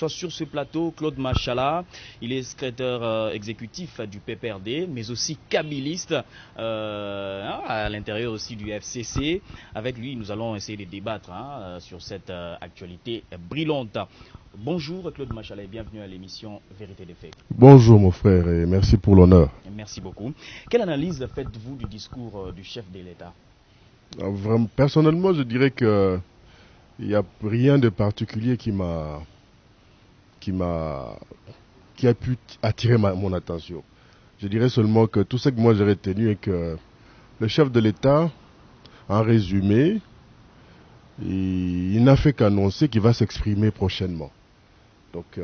reçois sur ce plateau Claude Machala. Il est secrétaire exécutif du PPRD, mais aussi kabiliste à l'intérieur aussi du FCC. Avec lui, nous allons essayer de débattre sur cette actualité brûlante. Bonjour Claude Machala et bienvenue à l'émission Vérité des Faits. Bonjour mon frère et merci pour l'honneur. Merci beaucoup. Quelle analyse faites-vous du discours du chef de l'État? Personnellement, je dirais que il n'y a rien de particulier qui a pu attirer mon attention. Je dirais seulement que tout ce que moi j'ai retenu est que le chef de l'État, en résumé, il n'a fait qu'annoncer qu'il va s'exprimer prochainement. Donc,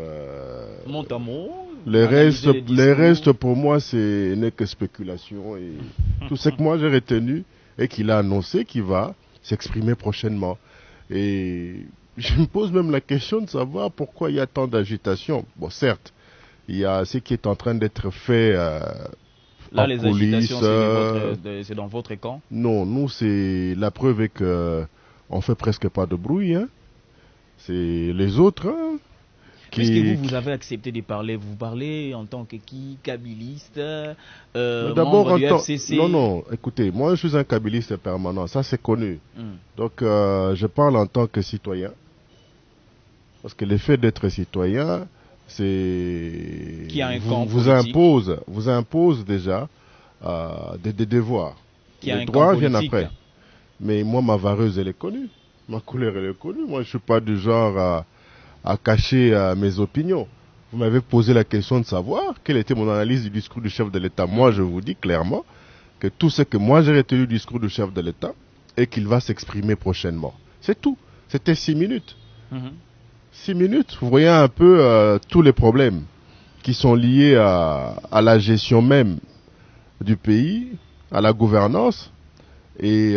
les restes pour moi, ce n'est que spéculation. Et tout ce que moi j'ai retenu est qu'il a annoncé qu'il va s'exprimer prochainement. Et je me pose même la question de savoir pourquoi il y a tant d'agitation. Bon, certes, il y a ce qui est en train d'être fait là, en les coulisses. C'est dans votre camp? Non, nous, c'est la preuve est que on fait presque pas de bruit. Hein. C'est les autres. Hein, puisque vous avez accepté de parler, vous parlez en tant que qui? Kabiliste, d'abord membre du FCC? Non, écoutez, moi je suis un kabiliste permanent, ça c'est connu. Donc je parle en tant que citoyen. Parce que l'effet d'être citoyen, c'est... vous impose déjà des devoirs. Les droits viennent après. Mais moi, ma vareuse, elle est connue. Ma couleur, elle est connue. Moi, je ne suis pas du genre à cacher mes opinions. Vous m'avez posé la question de savoir quelle était mon analyse du discours du chef de l'État. Moi, je vous dis clairement que tout ce que moi j'ai retenu du discours du chef de l'État est qu'il va s'exprimer prochainement. C'est tout. C'était 6 minutes. 6 minutes, vous voyez un peu tous les problèmes qui sont liés à la gestion même du pays, à la gouvernance. Et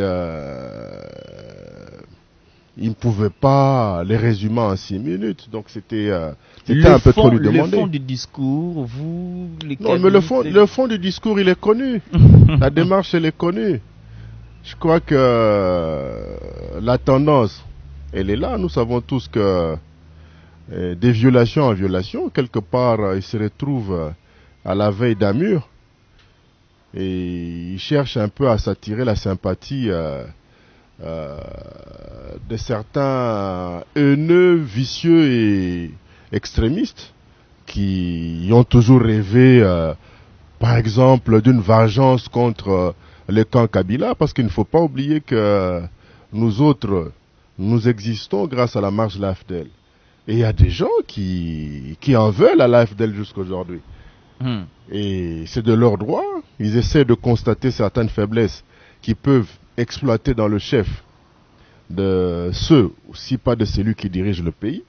il ne pouvait pas les résumer en 6 minutes. Donc c'était un peu trop lui demander. Le fond du discours, non, mais le fond du discours, il est connu. La démarche, elle est connue. Je crois que la tendance, elle est là. Nous savons tous que des violations en violation, quelque part, ils se retrouvent à la veille d'un mur. Et ils cherchent un peu à s'attirer la sympathie de certains haineux, vicieux et extrémistes qui ont toujours rêvé, par exemple, d'une vengeance contre le camp Kabila, parce qu'il ne faut pas oublier que nous autres, nous existons grâce à la marche de l'AFDEL. Et il y a des gens qui en veulent à l'AFDEL jusqu'aujourd'hui. Et c'est de leur droit. Ils essaient de constater certaines faiblesses qui peuvent exploiter dans le chef de ceux, si pas de celui qui dirige le pays.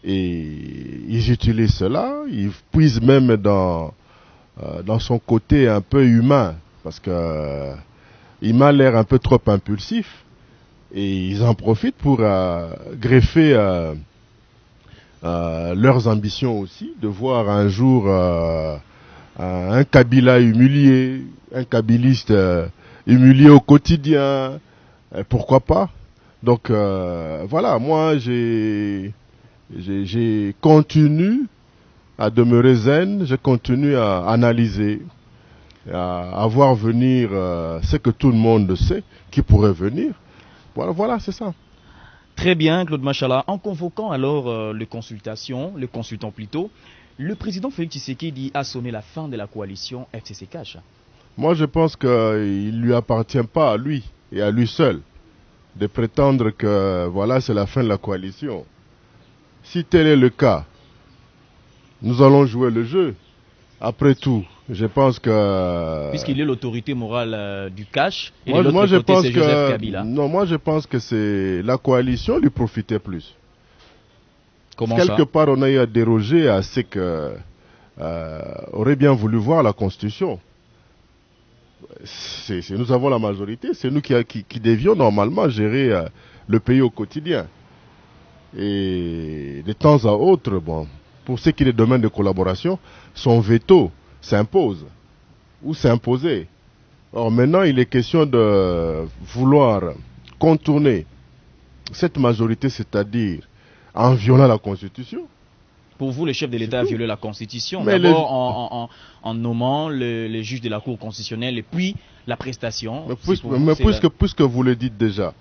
Et ils utilisent cela. Ils puisent même dans son côté un peu humain. Parce que il m'a l'air un peu trop impulsif. Et ils en profitent pour greffer leurs ambitions aussi. De voir un jour un Kabila humilié, un kabiliste humilié au quotidien, pourquoi pas. Donc voilà, moi j'ai continué à demeurer zen, je continue à analyser, à voir venir ce que tout le monde sait, qui pourrait venir. Voilà, c'est ça. Très bien, Claude Machala. En convoquant alors le consultant plutôt, le président Félix Tshisekedi a sonné la fin de la coalition FCC-Cash. Moi, je pense qu'il ne lui appartient pas à lui et à lui seul de prétendre que voilà, c'est la fin de la coalition. Si tel est le cas, nous allons jouer le jeu. Après tout, je pense que... Puisqu'il est l'autorité morale du Cash, et moi, de l'autre côté, c'est Joseph Kabila. Non, moi je pense que c'est la coalition lui profitait plus. Comment Quelque ça? part, on a eu à déroger à ce que aurait bien voulu voir la Constitution. Nous avons la majorité, c'est nous qui devions normalement gérer le pays au quotidien. Et de temps à autre, bon, pour ce qui est des domaines de collaboration, son veto s'impose ou s'imposer. Or maintenant, il est question de vouloir contourner cette majorité, c'est-à-dire en violant la Constitution. Pour vous, le chef de l'État a violé la Constitution. Mais d'abord en nommant les juges de la Cour constitutionnelle et puis la prestation. Puisque vous le dites déjà,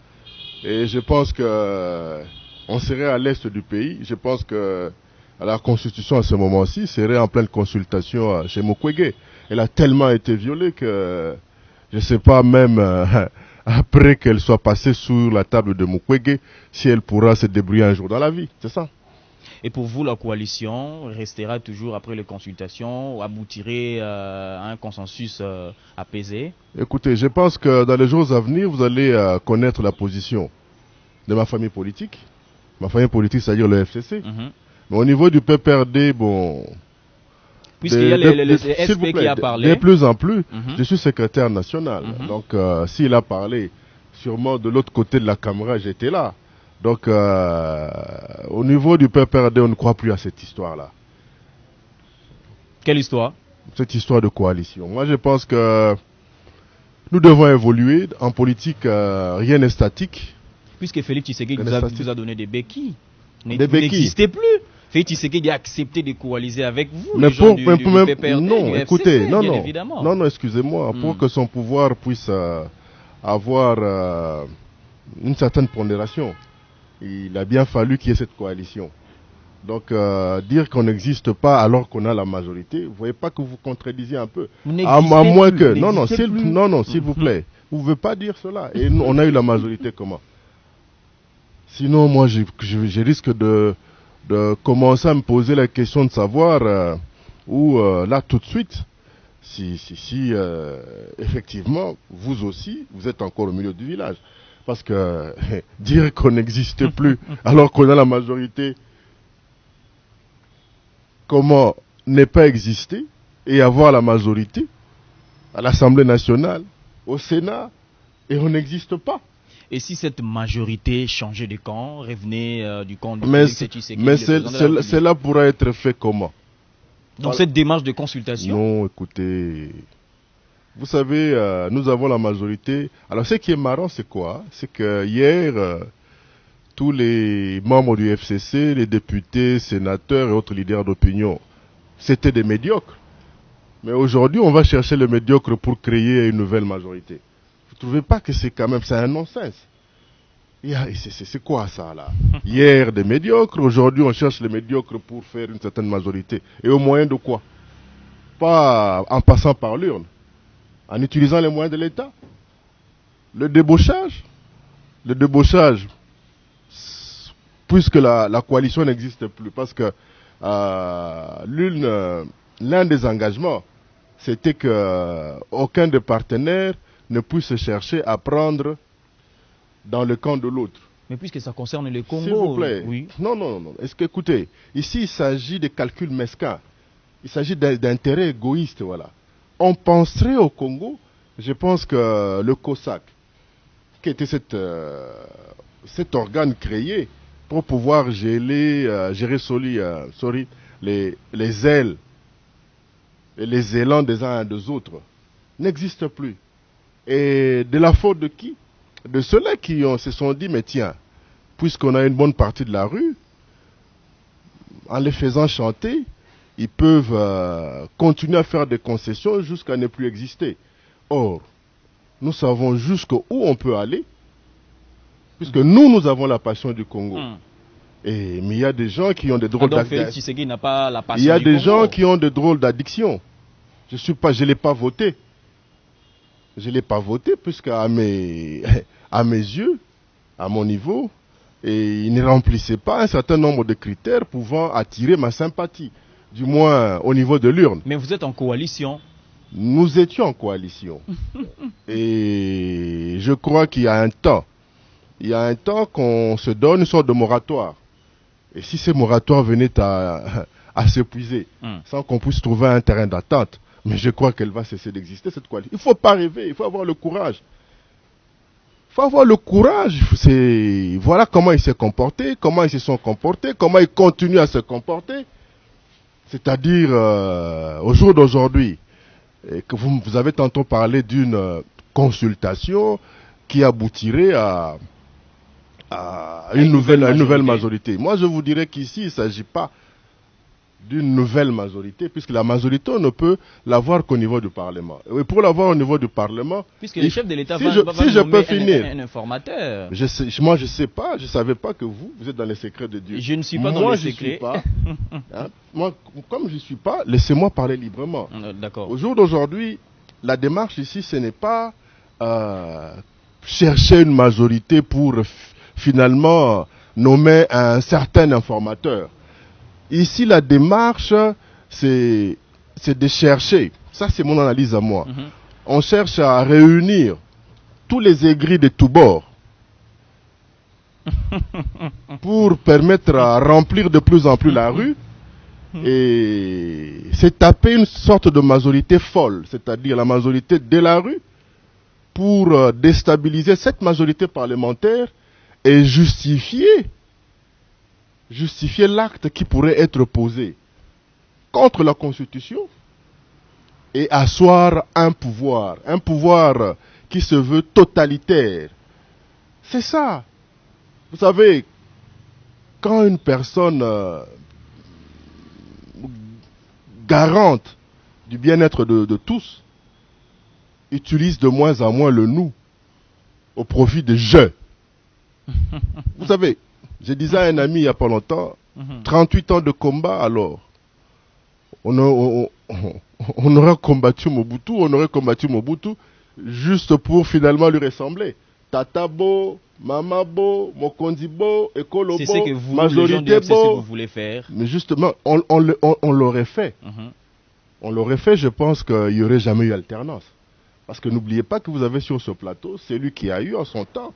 et je pense que on serait à l'est du pays, je pense que la Constitution à ce moment-ci serait en pleine consultation chez Mukwege. Elle a tellement été violée que je ne sais pas même après qu'elle soit passée sur la table de Mukwege si elle pourra se débrouiller un jour dans la vie. C'est ça. Et pour vous, la coalition restera toujours après les consultations ou aboutirait à un consensus apaisé? Écoutez, je pense que dans les jours à venir, vous allez connaître la position de ma famille politique. Ma famille politique, c'est-à-dire le FCC. Mais au niveau du PPRD, bon... Puisqu'il y a le SP qui a parlé. De plus en plus, je suis secrétaire national. Donc, s'il a parlé, sûrement de l'autre côté de la caméra, j'étais là. Donc, au niveau du PPRD, on ne croit plus à cette histoire-là. Quelle histoire? Cette histoire de coalition. Moi, je pense que nous devons évoluer. En politique, rien n'est statique. Puisque Félix Tshisekedi vous a donné des béquilles. Des béquilles. N'existez plus. Félix Tshisekedi a accepté de coaliser avec vous. Mais les gens du PPRD, non, du écoutez, FCC, non, évidemment. non, excusez-moi, pour que son pouvoir puisse avoir une certaine pondération, il a bien fallu qu'il y ait cette coalition. Donc, dire qu'on n'existe pas alors qu'on a la majorité, vous ne voyez pas que vous contredisez un peu. À moins que... Non, s'il vous plaît. Vous ne pouvez pas dire cela. Et nous, on a eu la majorité comment? Sinon, moi, je risque de commencer à me poser la question de savoir là, tout de suite, si effectivement, vous aussi, vous êtes encore au milieu du village. Parce que dire qu'on n'existe plus alors qu'on a la majorité, comment ne pas exister et avoir la majorité à l'Assemblée nationale, au Sénat, et on n'existe pas? Et si cette majorité changeait de camp, revenait du camp de Félix Tshisekedi, mais cela pourra être fait comment? Dans cette démarche de consultation? Non, écoutez, vous savez, nous avons la majorité. Alors ce qui est marrant, c'est quoi? C'est que hier, tous les membres du FCC, les députés, sénateurs et autres leaders d'opinion, c'était des médiocres. Mais aujourd'hui, on va chercher le médiocre pour créer une nouvelle majorité. Vous ne trouvez pas que c'est quand même un non-sens? C'est quoi ça là? Hier des médiocres, aujourd'hui on cherche les médiocres pour faire une certaine majorité. Et au moyen de quoi? Pas en passant par l'urne, en utilisant les moyens de l'État. Le débauchage, puisque la coalition n'existe plus, parce que l'un des engagements, c'était que aucun des partenaires ne puisse chercher à prendre dans le camp de l'autre. Mais puisque ça concerne le Congo... S'il vous plaît. Oui. Non. Est-ce que, écoutez, ici il s'agit de calculs mesquins. Il s'agit d'intérêts égoïstes, voilà. On penserait au Congo, je pense que le COSAC, qui était cet organe créé pour pouvoir gérer les ailes et les élans des uns et des autres, n'existe plus. Et de la faute de qui? De ceux-là qui se sont dit, mais tiens, puisqu'on a une bonne partie de la rue, en les faisant chanter, ils peuvent continuer à faire des concessions jusqu'à ne plus exister. Or, nous savons jusqu'où on peut aller, puisque nous avons la passion du Congo. Mais il y a des gens qui ont des drôles d'addiction. Il y a des gens qui ont des drôles d'addiction. Je ne l'ai pas voté. Je ne l'ai pas voté puisque à mes yeux, à mon niveau, et il ne remplissait pas un certain nombre de critères pouvant attirer ma sympathie, du moins au niveau de l'urne. Mais vous êtes en coalition. Nous étions en coalition. Et je crois qu'il y a un temps. Il y a un temps qu'on se donne une sorte de moratoire. Et si ce moratoire venait à s'épuiser, sans qu'on puisse trouver un terrain d'attente, mais je crois qu'elle va cesser d'exister, cette coalition. Il ne faut pas rêver, il faut avoir le courage. Il faut avoir le courage. Voilà comment ils se comportaient, comment ils se sont comportés, comment ils continuent à se comporter. C'est-à-dire, au jour d'aujourd'hui, que vous avez tantôt parlé d'une consultation qui aboutirait à une nouvelle majorité. Moi, je vous dirais qu'ici, il ne s'agit pas d'une nouvelle majorité, puisque la majorité, on ne peut l'avoir qu'au niveau du Parlement. Et pour l'avoir au niveau du Parlement... Puisque le chef de l'État va nommer un informateur. Moi, je ne sais pas, je ne savais pas que vous êtes dans les secrets de Dieu. Je ne suis pas dans les secrets. Moi, comme je ne suis pas, laissez-moi parler librement. D'accord. Au jour d'aujourd'hui, la démarche ici, ce n'est pas chercher une majorité pour finalement nommer un certain informateur. Ici, la démarche, c'est de chercher, ça c'est mon analyse à moi, on cherche à réunir tous les aigris de tous bords pour permettre à remplir de plus en plus la rue, et c'est taper une sorte de majorité folle, c'est-à-dire la majorité de la rue, pour déstabiliser cette majorité parlementaire et justifier l'acte qui pourrait être posé contre la Constitution et asseoir un pouvoir qui se veut totalitaire. C'est ça. Vous savez, quand une personne garante du bien-être de tous utilise de moins en moins le nous au profit de je. Vous savez, je disais à un ami il n'y a pas longtemps, 38 ans de combat, alors, on aurait combattu Mobutu juste pour finalement lui ressembler. Tatabo, Mamabo, Mokondibo, Ekolobo, c'est ce que vous, majorité les gens vous voulez faire. Mais justement, on l'aurait fait. On l'aurait fait, je pense qu'il n'y aurait jamais eu alternance. Parce que n'oubliez pas que vous avez sur ce plateau celui qui a eu en son temps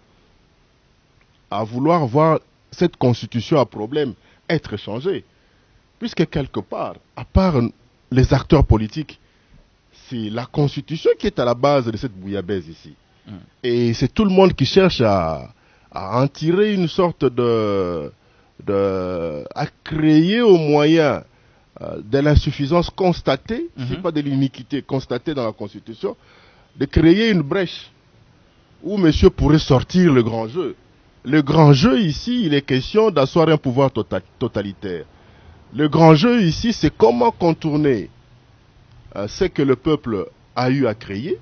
à vouloir voir cette constitution à problème être changée. Puisque quelque part, à part les acteurs politiques, c'est la constitution qui est à la base de cette bouillabaisse ici. Et c'est tout le monde qui cherche à en tirer une sorte à créer au moyen de l'insuffisance constatée, c'est pas de l'iniquité constatée dans la constitution, de créer une brèche où monsieur pourrait sortir le grand jeu. Le grand jeu ici, il est question d'asseoir un pouvoir totalitaire. Le grand jeu ici, c'est comment contourner ce que le peuple a eu à créer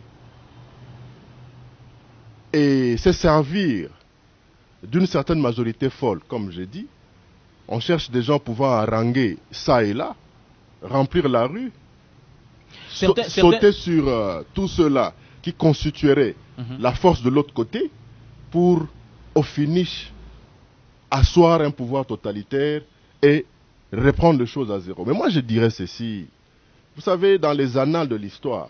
et se servir d'une certaine majorité folle, comme j'ai dit. On cherche des gens pouvant haranguer ça et là, remplir la rue, sauter sur tout cela qui constituerait la force de l'autre côté pour, au finish, asseoir un pouvoir totalitaire et reprendre les choses à zéro. Mais moi, je dirais ceci. Vous savez, dans les annales de l'histoire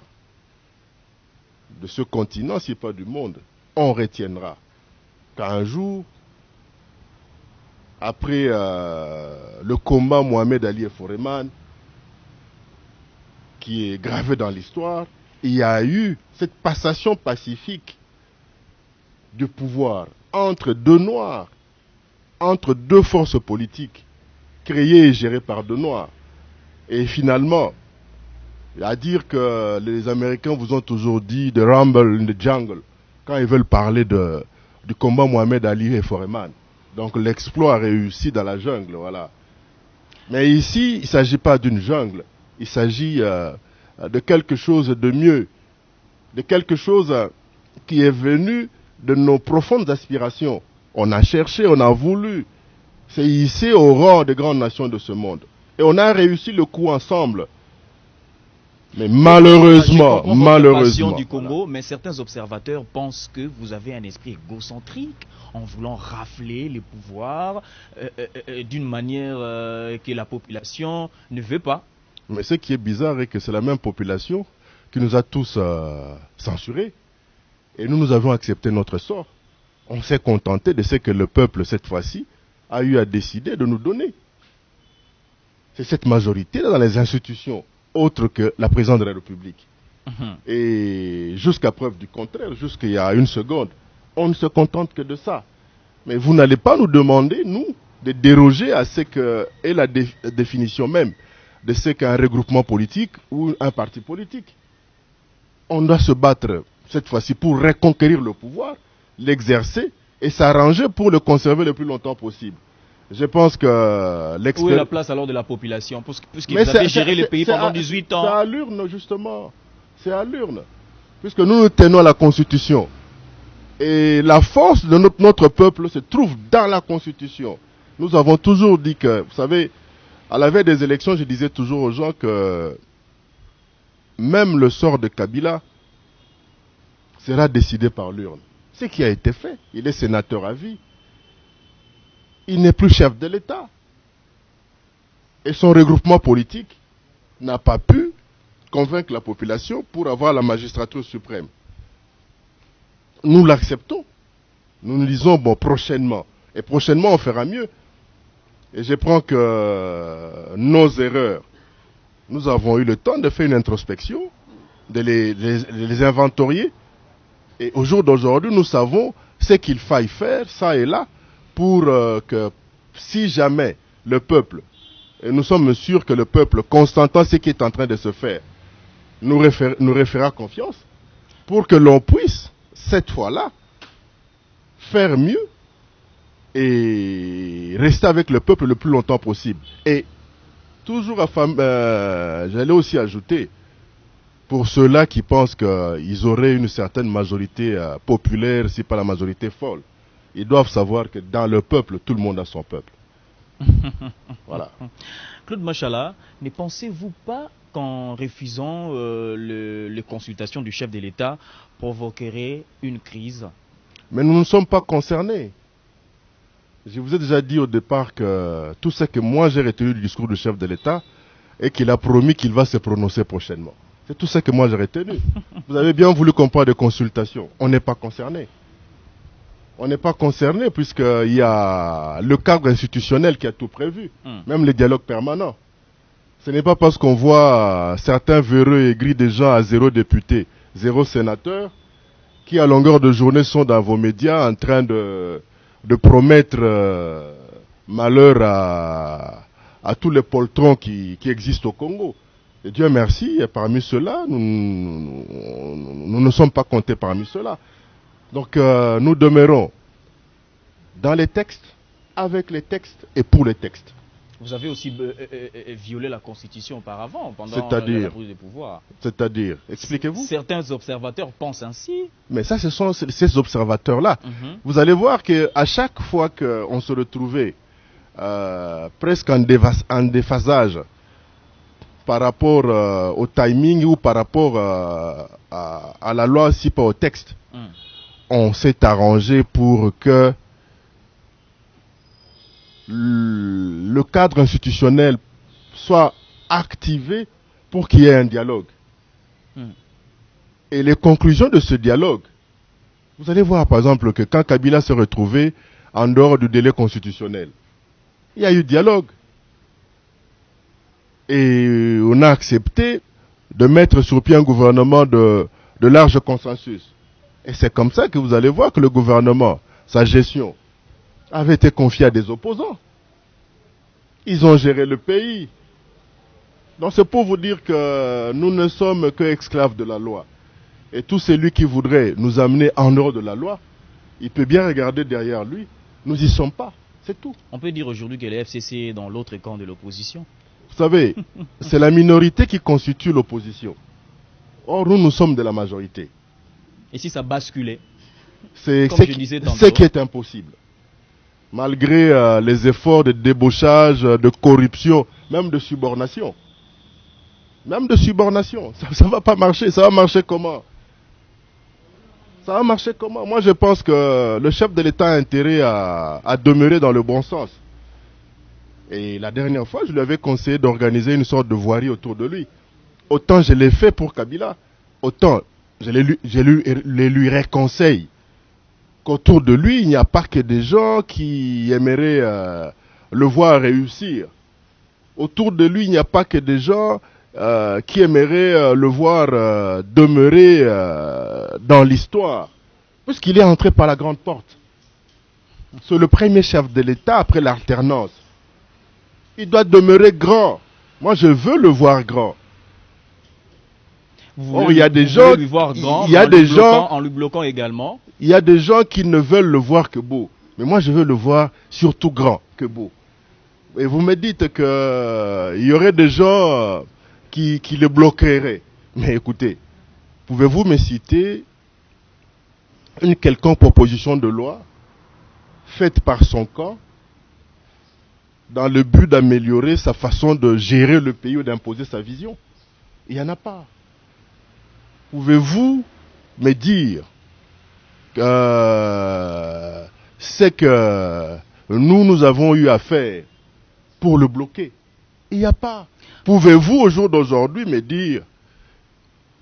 de ce continent, si pas du monde, on retiendra qu'un jour, après le combat Mohamed Ali et Foreman, qui est gravé dans l'histoire, il y a eu cette passation pacifique du pouvoir entre deux Noirs, entre deux forces politiques, créées et gérées par deux Noirs. Et finalement, à dire que les Américains vous ont toujours dit « the rumble in the jungle » quand ils veulent parler du combat Mohamed Ali et Foreman. Donc l'exploit réussi dans la jungle, voilà. Mais ici, il ne s'agit pas d'une jungle, il s'agit de quelque chose de mieux, de quelque chose qui est venu de nos profondes aspirations. On a cherché, on a voulu se hisser au rang des grandes nations de ce monde. Et on a réussi le coup ensemble. Mais malheureusement, du Congo, mais certains observateurs pensent que vous avez un esprit égocentrique en voulant rafler les pouvoirs d'une manière que la population ne veut pas. Mais ce qui est bizarre est que c'est la même population qui nous a tous censurés. Et nous avons accepté notre sort. On s'est contenté de ce que le peuple, cette fois-ci, a eu à décider de nous donner. C'est cette majorité dans les institutions, autre que la présidence de la République. Et jusqu'à preuve du contraire, jusqu'il y a une seconde, on ne se contente que de ça. Mais vous n'allez pas nous demander, nous, de déroger à ce que est la définition même de ce qu'est un regroupement politique ou un parti politique. On doit se battre cette fois-ci pour reconquérir le pouvoir, l'exercer et s'arranger pour le conserver le plus longtemps possible. Je pense que Où est la place alors de la population? Puisque vous avez géré le pays pendant 18 ans. C'est à l'urne, justement. C'est à l'urne. Puisque nous tenons à la Constitution. Et la force de notre peuple se trouve dans la Constitution. Nous avons toujours dit que, vous savez, à la veille des élections, je disais toujours aux gens que même le sort de Kabila sera décidé par l'urne. Ce qui a été fait. Il est sénateur à vie. Il n'est plus chef de l'État. Et son regroupement politique n'a pas pu convaincre la population pour avoir la magistrature suprême. Nous l'acceptons. Nous nous disons, bon, prochainement. Et prochainement, on fera mieux. Et je prends que nos erreurs, nous avons eu le temps de faire une introspection, de les inventorier. Et au jour d'aujourd'hui, nous savons ce qu'il faille faire, ça et là, pour que si jamais le peuple, et nous sommes sûrs que le peuple, constatant ce qui est en train de se faire, nous référera confiance, pour que l'on puisse, cette fois-là, faire mieux et rester avec le peuple le plus longtemps possible. Et toujours, j'allais aussi ajouter, pour ceux-là qui pensent qu'ils auraient une certaine majorité populaire, si pas la majorité folle, ils doivent savoir que dans le peuple, tout le monde a son peuple. Voilà. Claude Machala, ne pensez-vous pas qu'en refusant les consultations du chef de l'État provoquerait une crise? Mais nous ne sommes pas concernés. Je vous ai déjà dit au départ que tout ce que moi j'ai retenu du discours du chef de l'État est qu'il a promis qu'il va se prononcer prochainement. C'est tout ce que moi j'ai retenu. Vous avez bien voulu qu'on parle de consultation. On n'est pas concerné. On n'est pas concerné puisqu'il y a le cadre institutionnel qui a tout prévu. Même les dialogues permanents. Ce n'est pas parce qu'on voit certains véreux aigris des gens à 0 député, 0 sénateur, qui à longueur de journée sont dans vos médias en train de promettre malheur à tous les poltrons qui existent au Congo. Et Dieu merci, parmi ceux-là, nous ne sommes pas comptés parmi ceux-là. Donc nous demeurons dans les textes, avec les textes et pour les textes. Vous avez aussi violé la Constitution auparavant, pendant la prise de pouvoir. C'est-à-dire, expliquez-vous. Certains observateurs pensent ainsi. Mais ça, ce sont ces observateurs-là. Vous allez voir qu'à chaque fois qu'on se retrouvait presque en déphasage par rapport au timing ou par rapport à la loi, si pas au texte, on s'est arrangé pour que le cadre institutionnel soit activé pour qu'il y ait un dialogue. Et les conclusions de ce dialogue, vous allez voir par exemple que quand Kabila s'est retrouvé en dehors du délai constitutionnel, il y a eu dialogue. Et on a accepté de mettre sur pied un gouvernement de large consensus. Et c'est comme ça que vous allez voir que le gouvernement, sa gestion, avait été confiée à des opposants. Ils ont géré le pays. Donc c'est pour vous dire que nous ne sommes que esclaves de la loi. Et tout celui qui voudrait nous amener en dehors de la loi, il peut bien regarder derrière lui. Nous n'y sommes pas. C'est tout. On peut dire aujourd'hui que le FCC est dans l'autre camp de l'opposition. Vous savez, c'est la minorité qui constitue l'opposition. Or, nous sommes de la majorité. Et si ça basculait? C'est ce qui est impossible. Malgré les efforts de débauchage, de corruption, même de subornation. Même de subornation. Ça ne va pas marcher. Ça va marcher comment? Ça va marcher comment? Moi, je pense que le chef de l'État a intérêt à demeurer dans le bon sens. Et la dernière fois, je lui avais conseillé d'organiser une sorte de voirie autour de lui. Autant je l'ai fait pour Kabila, autant je lui réconseille qu'autour de lui, il n'y a pas que des gens qui aimeraient le voir réussir. Autour de lui, il n'y a pas que des gens qui aimeraient le voir demeurer dans l'histoire. Puisqu'il est entré par la grande porte. C'est le premier chef de l'État après l'alternance. Il doit demeurer grand. Moi, je veux le voir grand. Or, il y a des gens, lui voir grand, en lui bloquant également. Il y a des gens qui ne veulent le voir que beau. Mais moi, je veux le voir surtout grand que beau. Et vous me dites qu'il y aurait des gens qui le bloqueraient. Mais écoutez, pouvez-vous me citer une quelconque proposition de loi faite par son camp dans le but d'améliorer sa façon de gérer le pays ou d'imposer sa vision? Il n'y en a pas. Pouvez-vous me dire que c'est que nous avons eu à faire pour le bloquer? Il n'y a pas. Pouvez-vous au jour d'aujourd'hui me dire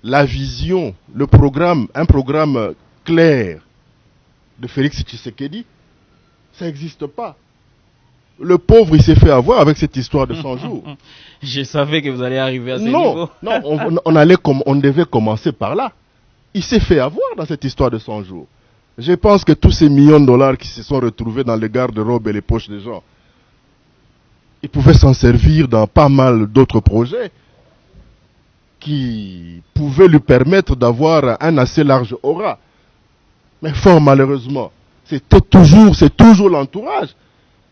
la vision, le programme, un programme clair de Félix Tshisekedi? Ça n'existe pas. Le pauvre, il s'est fait avoir avec cette histoire de 100 jours. Je savais que vous allez arriver à ce niveau. Non, on devait commencer par là. Il s'est fait avoir dans cette histoire de 100 jours. Je pense que tous ces millions de dollars qui se sont retrouvés dans les garde-robes et les poches des gens, ils pouvaient s'en servir dans pas mal d'autres projets qui pouvaient lui permettre d'avoir un assez large aura. Mais fort malheureusement, c'est toujours l'entourage.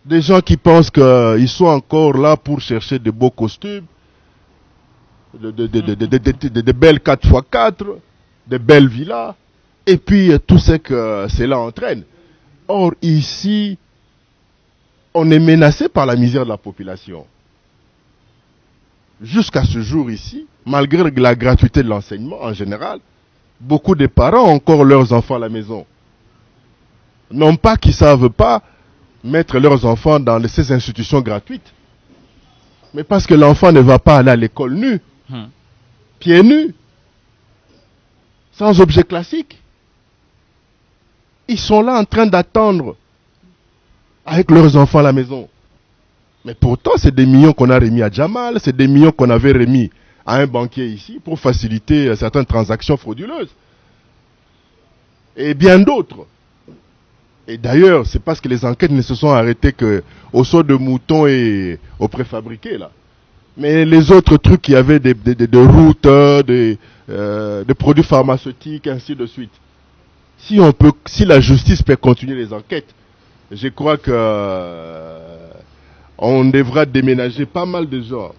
Des gens qui pensent qu'ils sont encore là pour chercher de beaux costumes, de belles 4x4, de belles villas, et puis tout ce que cela entraîne. Or, ici, on est menacé par la misère de la population. Jusqu'à ce jour ici, malgré la gratuité de l'enseignement en général, beaucoup de parents ont encore leurs enfants à la maison. Non pas qu'ils ne savent pas mettre leurs enfants dans ces institutions gratuites, mais parce que l'enfant ne va pas aller à l'école nu, pieds nus, sans objet classique. Ils sont là en train d'attendre avec leurs enfants à la maison. Mais pourtant, c'est des millions qu'on a remis à Jamal, c'est des millions qu'on avait remis à un banquier ici pour faciliter certaines transactions frauduleuses. Et bien d'autres. Et d'ailleurs, c'est parce que les enquêtes ne se sont arrêtées qu'au saut de moutons et au préfabriqué, là. Mais les autres trucs, il y avait des routes, des produits pharmaceutiques, ainsi de suite. Si la justice peut continuer les enquêtes, je crois que on devra déménager pas mal de gens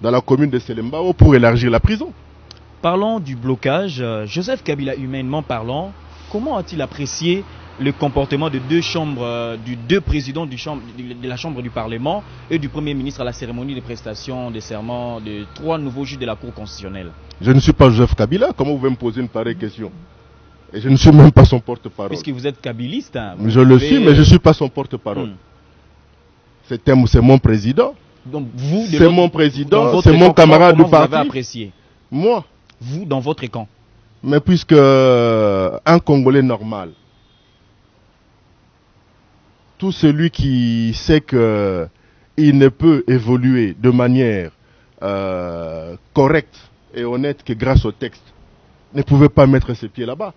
dans la commune de Selembao pour élargir la prison. Parlons du blocage. Joseph Kabila, humainement parlant, comment a-t-il apprécié le comportement de deux présidents de la Chambre du Parlement et du Premier ministre à la cérémonie de prestation de serment de 3 nouveaux juges de la Cour constitutionnelle? Je ne suis pas Joseph Kabila, comment vous pouvez me poser une pareille question? Et je ne suis même pas son porte-parole. Puisque vous êtes kabiliste. Je le suis, mais je ne suis pas son porte-parole. C'est mon président. C'est mon président, c'est mon camarade du parti. Vous avez apprécié? Moi. Vous, dans votre camp? Mais puisque un Congolais normal, tout celui qui sait qu'il ne peut évoluer de manière correcte et honnête que grâce au texte, ne pouvait pas mettre ses pieds là-bas.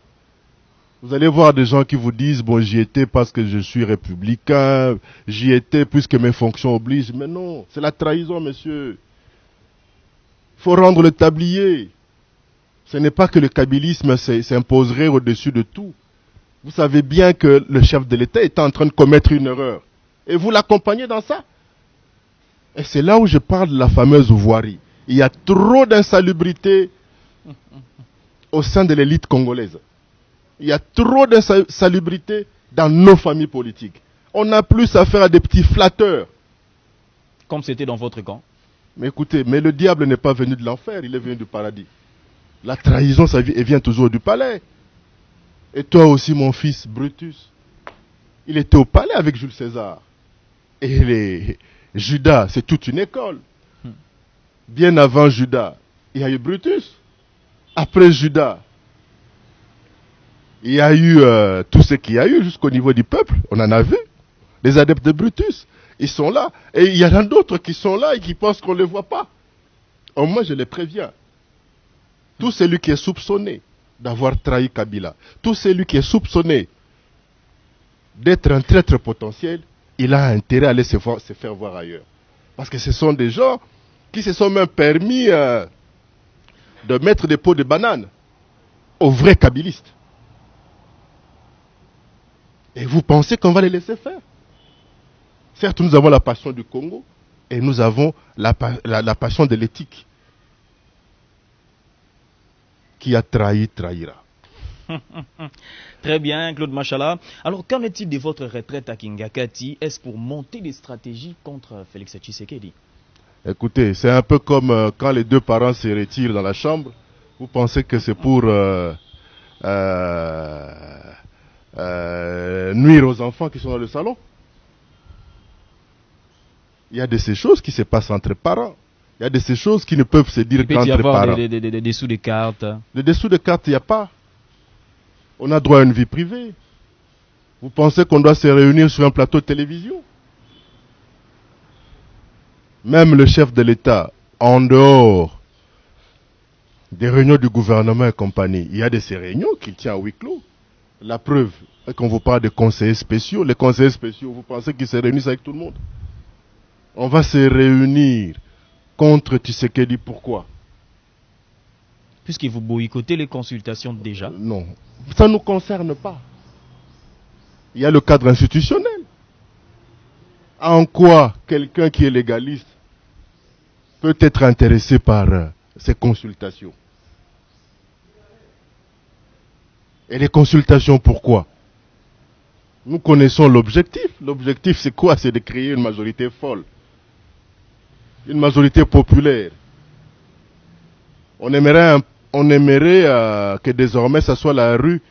Vous allez voir des gens qui vous disent, bon, j'y étais parce que je suis républicain, j'y étais puisque mes fonctions obligent. Mais non, c'est la trahison, monsieur. Il faut rendre le tablier. Ce n'est pas que le kabylisme s'imposerait au-dessus de tout. Vous savez bien que le chef de l'État est en train de commettre une erreur. Et vous l'accompagnez dans ça. Et c'est là où je parle de la fameuse voirie. Il y a trop d'insalubrité au sein de l'élite congolaise. Il y a trop d'insalubrité dans nos familles politiques. On a plus affaire à des petits flatteurs. Comme c'était dans votre camp. Mais écoutez, mais le diable n'est pas venu de l'enfer, il est venu du paradis. La trahison, ça vient toujours du palais. Et toi aussi, mon fils Brutus, il était au palais avec Jules César. Et Judas, c'est toute une école. Bien avant Judas, il y a eu Brutus. Après Judas, il y a eu tout ce qu'il y a eu jusqu'au niveau du peuple. On en a vu. Les adeptes de Brutus, ils sont là. Et il y en a d'autres qui sont là et qui pensent qu'on ne les voit pas. Au moins, je les préviens. Tout celui qui est soupçonné d'avoir trahi Kabila, tout celui qui est soupçonné d'être un traître potentiel, il a intérêt à aller se faire voir ailleurs. Parce que ce sont des gens qui se sont même permis de mettre des pots de banane aux vrais kabilistes. Et vous pensez qu'on va les laisser faire? Certes, nous avons la passion du Congo, Et nous avons la passion de l'éthique. Qui a trahi, trahira. Très bien, Claude Machala. Alors, qu'en est-il de votre retraite à Kingakati? Est-ce pour monter des stratégies contre Félix Tshisekedi? Écoutez, c'est un peu comme quand les deux parents se retirent dans la chambre. Vous pensez que c'est pour nuire aux enfants qui sont dans le salon? Il y a de ces choses qui se passent entre parents. Il y a de ces choses qui ne peuvent se dire qu'entre parents. Il peut y avoir des dessous de cartes. Des dessous de cartes, il n'y a pas. On a droit à une vie privée. Vous pensez qu'on doit se réunir sur un plateau de télévision? Même le chef de l'État, en dehors des réunions du gouvernement et compagnie, il y a de ces réunions qu'il tient à huis clos. La preuve est qu'on vous parle de conseillers spéciaux. Les conseillers spéciaux, vous pensez qu'ils se réunissent avec tout le monde? On va se réunir contre Tshisekedi, pourquoi? Puisque vous boycottez les consultations déjà. Non, ça ne nous concerne pas. Il y a le cadre institutionnel. En quoi quelqu'un qui est légaliste peut être intéressé par ces consultations? Et les consultations, pourquoi? Nous connaissons l'objectif. L'objectif, c'est quoi? C'est de créer une majorité folle. Une majorité populaire. On aimerait que désormais, ce soit la rue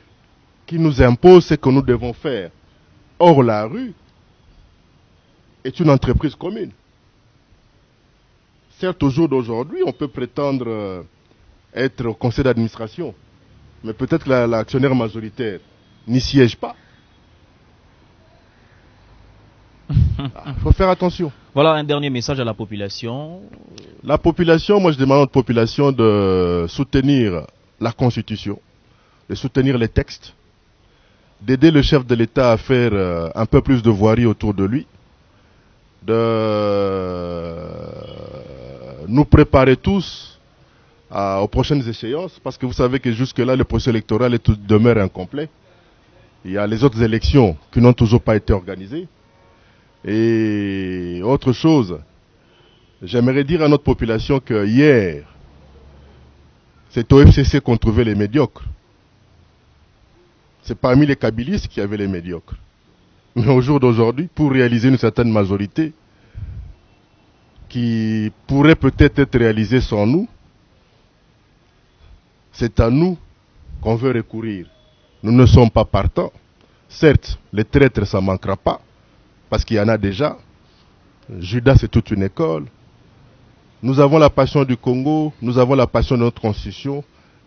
qui nous impose ce que nous devons faire. Or, la rue est une entreprise commune. Certes, au jour d'aujourd'hui, on peut prétendre être au conseil d'administration, mais peut-être que l'actionnaire majoritaire n'y siège pas. Il faut faire attention. Voilà un dernier message à la population. La population, moi je demande à notre population de soutenir la Constitution, de soutenir les textes, d'aider le chef de l'État à faire un peu plus de voirie autour de lui, de nous préparer tous aux prochaines échéances, parce que vous savez que jusque-là, le processus électoral demeure incomplet. Il y a les autres élections qui n'ont toujours pas été organisées. Et autre chose, j'aimerais dire à notre population que hier, c'est au FCC qu'on trouvait les médiocres. C'est parmi les kabylistes qu'il y avait les médiocres. Mais au jour d'aujourd'hui, pour réaliser une certaine majorité, qui pourrait peut-être être réalisée sans nous, c'est à nous qu'on veut recourir. Nous ne sommes pas partants. Certes, les traîtres, ça ne manquera pas. Parce qu'il y en a déjà. Judas, c'est toute une école. Nous avons la passion du Congo, nous avons la passion de notre constitution,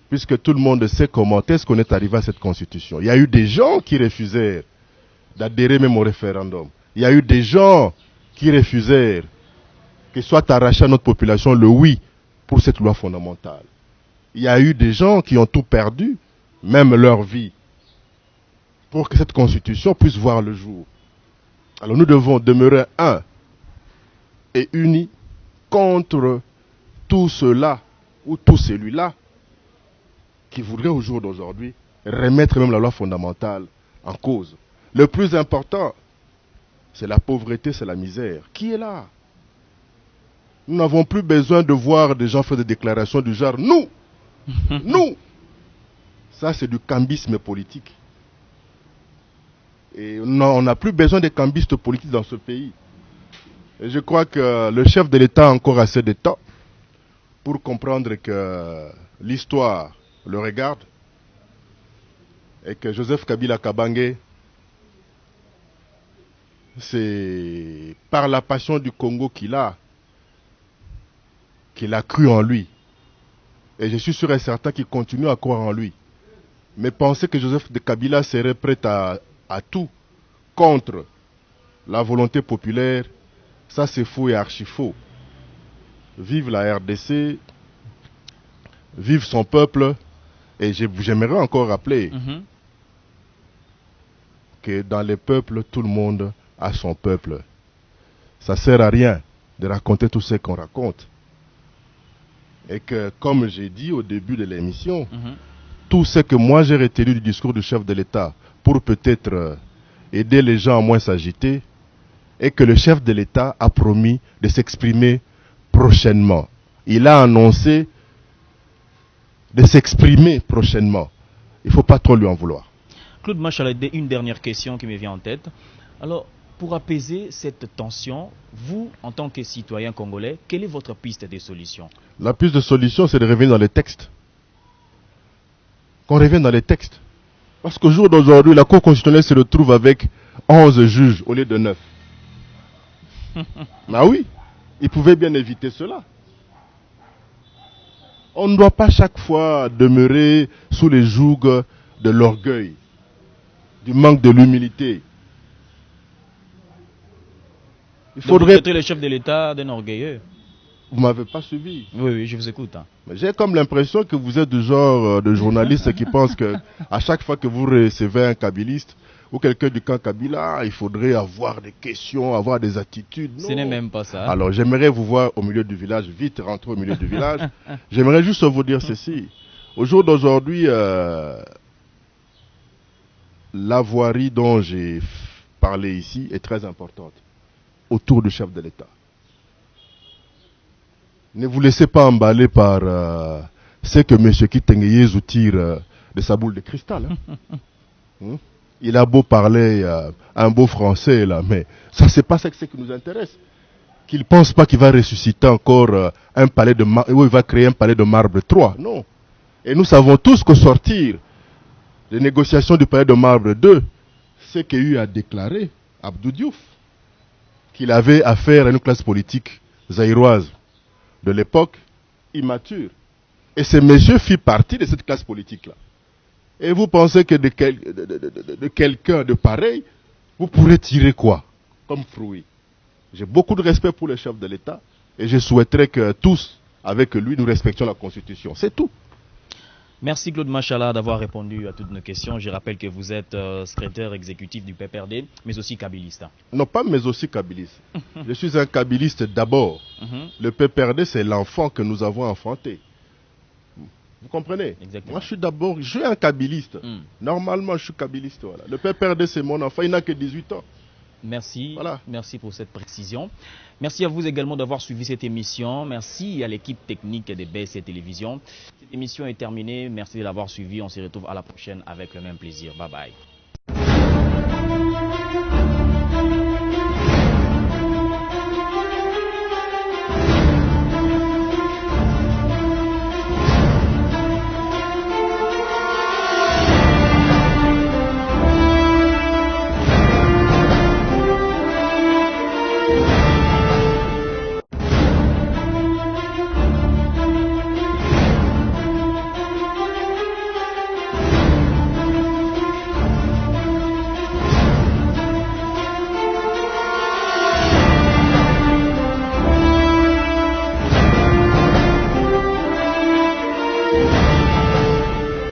puisque tout le monde sait comment est-ce qu'on est arrivé à cette constitution. Il y a eu des gens qui refusèrent d'adhérer même au référendum. Il y a eu des gens qui refusèrent que soit arraché à notre population le oui pour cette loi fondamentale. Il y a eu des gens qui ont tout perdu, même leur vie, pour que cette constitution puisse voir le jour. Alors nous devons demeurer un et unis contre tout cela ou tout celui-là qui voudrait au jour d'aujourd'hui remettre même la loi fondamentale en cause. Le plus important, c'est la pauvreté, c'est la misère. Qui est là? Nous n'avons plus besoin de voir des gens faire des déclarations du genre « nous ». Nous. Ça, c'est du cambisme politique. Et on n'a plus besoin de cambistes politiques dans ce pays. Et je crois que le chef de l'État a encore assez de temps pour comprendre que l'histoire le regarde et que Joseph Kabila Kabange, c'est par la passion du Congo qu'il a cru en lui. Et je suis sûr et certain qu'il continue à croire en lui. Mais penser que Joseph de Kabila serait prêt à tout contre la volonté populaire, ça c'est faux et archi faux. Vive la RDC, vive son peuple, et j'aimerais encore rappeler que dans les peuples, tout le monde a son peuple. Ça ne sert à rien de raconter tout ce qu'on raconte. Et que, comme j'ai dit au début de l'émission, tout ce que moi j'ai retenu du discours du chef de l'État pour peut-être aider les gens à moins s'agiter, et que le chef de l'État a promis de s'exprimer prochainement. Il a annoncé de s'exprimer prochainement. Il ne faut pas trop lui en vouloir. Claude Machala, une dernière question qui me vient en tête. Alors, pour apaiser cette tension, vous, en tant que citoyen congolais, quelle est votre piste de solution? La piste de solution, c'est de revenir dans les textes. Qu'on revienne dans les textes. Parce qu'au jour d'aujourd'hui, la Cour constitutionnelle se retrouve avec 11 juges au lieu de 9. Ah oui, ils pouvaient bien éviter cela. On ne doit pas chaque fois demeurer sous les jougs de l'orgueil, du manque de l'humilité. Il faudrait traiter le chef de l'État d'un orgueilleux. Vous ne m'avez pas suivi. Oui, je vous écoute. Hein. J'ai comme l'impression que vous êtes du genre de journaliste qui pense que à chaque fois que vous recevez un kabiliste ou quelqu'un du camp Kabila, il faudrait avoir des questions, avoir des attitudes. Non. Ce n'est même pas ça. Alors j'aimerais vous voir au milieu du village, vite rentrer au milieu du village. J'aimerais juste vous dire ceci. Au jour d'aujourd'hui, la voirie dont j'ai parlé ici est très importante autour du chef de l'État. Ne vous laissez pas emballer par ce que M. Kitengeyezou tire de sa boule de cristal. Hein. Il a beau parler un beau français, là, mais ça, c'est pas ça qui nous intéresse. Qu'il ne pense pas qu'il va ressusciter encore un palais de marbre, ou il va créer un palais de marbre 3. Non. Et nous savons tous qu'au sortir des négociations du palais de marbre 2, ce qu'Eu a déclaré, Abdou Diouf, qu'il avait affaire à une classe politique zaïroise de l'époque, immature. Et ce monsieur fit partie de cette classe politique-là. Et vous pensez que de quelqu'un de pareil, vous pourrez tirer quoi comme fruit? J'ai beaucoup de respect pour le chef de l'État et je souhaiterais que tous, avec lui, nous respections la Constitution. C'est tout. Merci Claude Machala d'avoir répondu à toutes nos questions. Je rappelle que vous êtes secrétaire exécutif du PPRD, mais aussi kabiliste. Non, pas mais aussi kabiliste. Je suis un kabiliste d'abord. Le PPRD, c'est l'enfant que nous avons enfanté. Vous comprenez? Exactement. Moi, je suis un kabiliste. Normalement, je suis kabiliste. Voilà. Le PPRD, c'est mon enfant. Il n'a que 18 ans. Merci. Voilà. Merci pour cette précision. Merci à vous également d'avoir suivi cette émission. Merci à l'équipe technique de BC Télévision. Cette émission est terminée. Merci de l'avoir suivi. On se retrouve à la prochaine avec le même plaisir. Bye bye.